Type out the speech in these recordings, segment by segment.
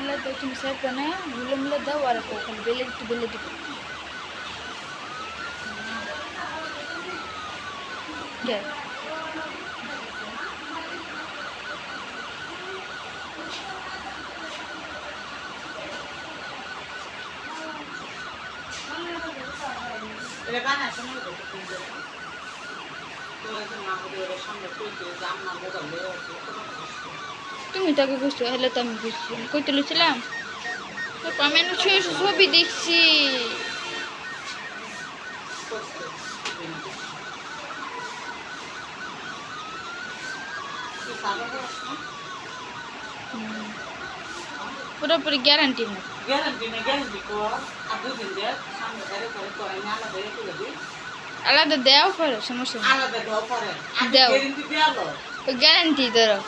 मिला दो तुम सेट करना है मिला दो और को कल बेले दो क्या এটা বানাইছ না তো তোরা তো না হলে ওর সামনে কইতে জাম না মোবাইলে তুমি তাকে বুঝছো হলে তো আমি বুঝছি কই তুলেছিলাম আমি ছবি দেখছি পুরোপুরি গ্যারান্টি না গ্যারান্টি কো আদু দিন দে সামনে ধরে করে তো আমি আলাদা রেখে দিবি আলাদা দেও করে সমস্যা নেই আলাদা দাও পরে দাও গ্যারান্টি দেয়ালো গ্যারান্টি ধরো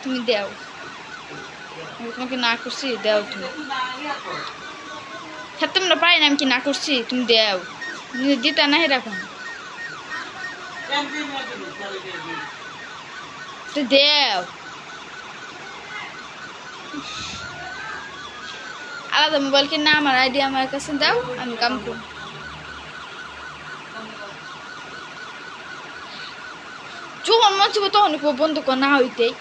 তুমি দাও আমি তোমাকে না করছি দাও তুমি হ্যাঁ তোমরা পাই না আমি কি না করছি তুমি দাও দিতা না এরকম তো দাও আলাদা মোবাইল কিনা আমার আইডি আমার কাছে দাও আমি কাম করব যখন মন চাইবে তখন বন্ধ কর না হইতেই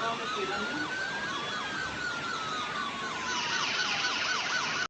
Vamos a